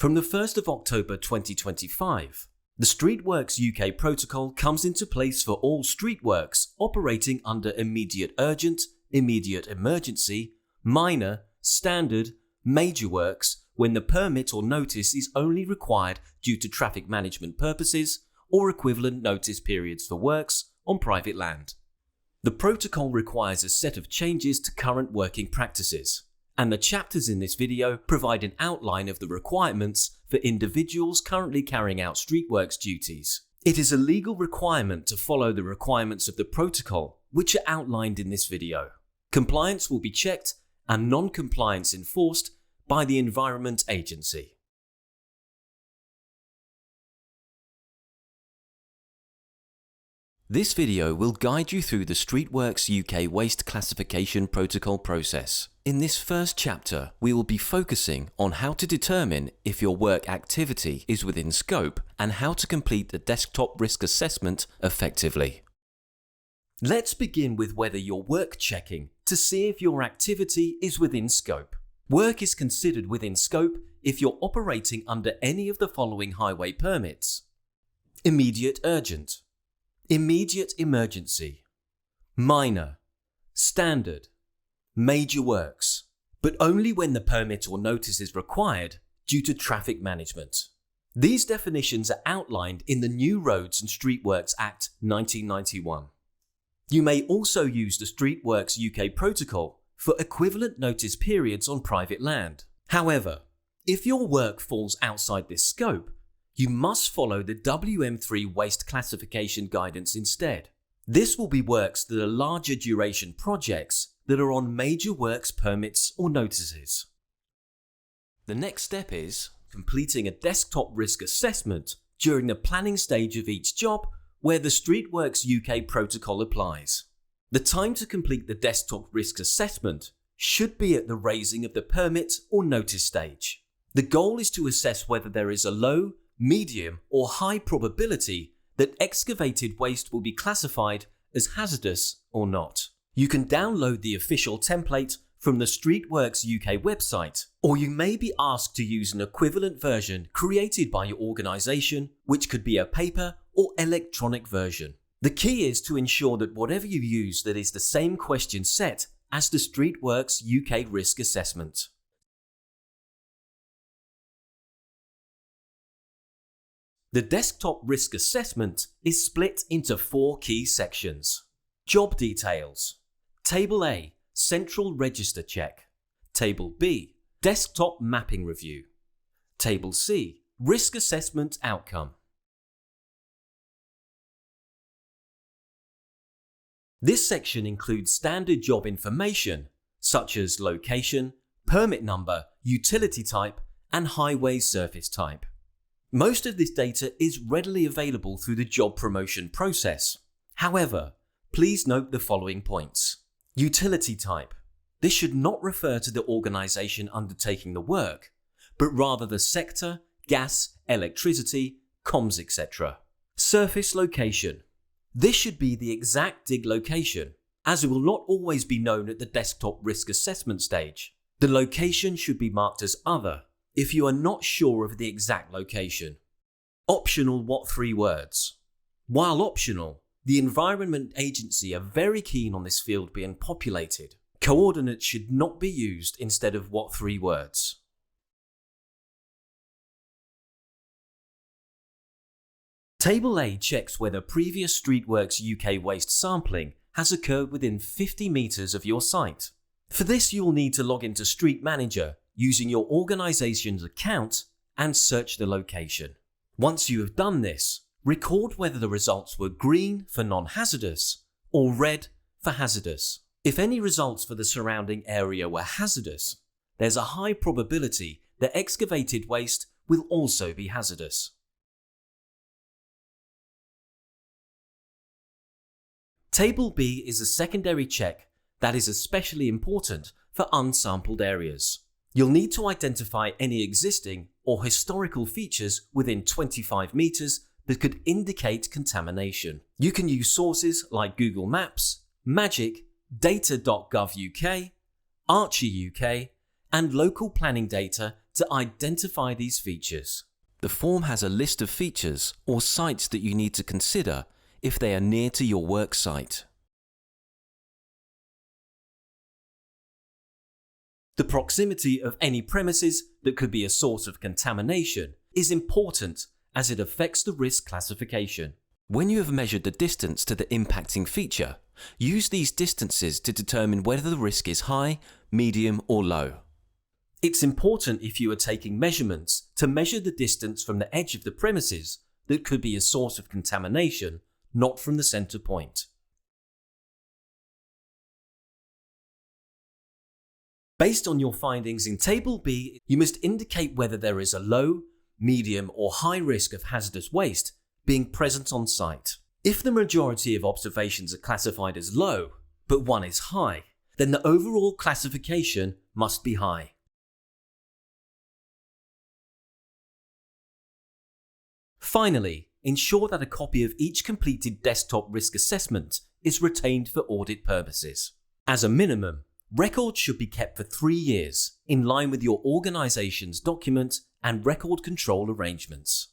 From the 1st of October 2025, the StreetWorks UK protocol comes into place for all streetworks operating under immediate urgent, immediate emergency, minor, standard, major works when the permit or notice is only required due to traffic management purposes or equivalent notice periods for works on private land. The protocol requires a set of changes to current working practices, and the chapters in this video provide an outline of the requirements for individuals currently carrying out streetworks duties. It is a legal requirement to follow the requirements of the protocol, which are outlined in this video. Compliance will be checked and non-compliance enforced by the Environment Agency. This video will guide you through the StreetWorks UK Waste Classification Protocol process. In this first chapter, we will be focusing on how to determine if your work activity is within scope and how to complete the desktop risk assessment effectively. Let's begin with whether you're work checking to see if your activity is within scope. Work is considered within scope if you're operating under any of the following highway permits: immediate urgent, immediate emergency, minor, standard, major works, but only when the permit or notice is required due to traffic management. These definitions are outlined in the New Roads and Streetworks Act 1991. You may also use the StreetWorks UK protocol for equivalent notice periods on private land. However, if your work falls outside this scope, you must follow the WM3 waste classification guidance instead. This will be works that are larger duration projects that are on major works permits or notices. The next step is completing a desktop risk assessment during the planning stage of each job where the StreetWorks UK protocol applies. The time to complete the desktop risk assessment should be at the raising of the permit or notice stage. The goal is to assess whether there is a low, medium, or high probability that excavated waste will be classified as hazardous or not. You can download the official template from the StreetWorks UK website, or you may be asked to use an equivalent version created by your organisation, which could be a paper or electronic version. The key is to ensure that whatever you use that is the same question set as the StreetWorks UK risk assessment. The desktop risk assessment is split into 4 key sections: job details, Table A, central register check, Table B, desktop mapping review, Table C, risk assessment outcome. This section includes standard job information such as location, permit number, utility type, and highway surface type. Most of this data is readily available through the job promotion process. However, please note the following points. Utility type. This should not refer to the organisation undertaking the work, but rather the sector, gas, electricity, comms, etc. Surface location. This should be the exact dig location, as it will not always be known at the desktop risk assessment stage. The location should be marked as other if you are not sure of the exact location. Optional what 3 words. While optional, the Environment Agency are very keen on this field being populated. Coordinates should not be used instead of what 3 words. Table A checks whether previous StreetWorks UK waste sampling has occurred within 50 metres of your site. For this, you will need to log into Street Manager using your organisation's account and search the location. Once you have done this, record whether the results were green for non-hazardous or red for hazardous. If any results for the surrounding area were hazardous, there's a high probability that excavated waste will also be hazardous. Table B is a secondary check that is especially important for unsampled areas. You'll need to identify any existing or historical features within 25 metres that could indicate contamination. You can use sources like Google Maps, Magic, Data.gov UK, Archie UK, and local planning data to identify these features. The form has a list of features or sites that you need to consider if they are near to your work site. The proximity of any premises that could be a source of contamination is important as it affects the risk classification. When you have measured the distance to the impacting feature, use these distances to determine whether the risk is high, medium, or low. It's important if you are taking measurements to measure the distance from the edge of the premises that could be a source of contamination, not from the center point. Based on your findings in Table B, you must indicate whether there is a low, medium, or high risk of hazardous waste being present on site. If the majority of observations are classified as low, but one is high, then the overall classification must be high. Finally, ensure that a copy of each completed desktop risk assessment is retained for audit purposes. As a minimum, records should be kept for 3 years, in line with your organization's document and record control arrangements.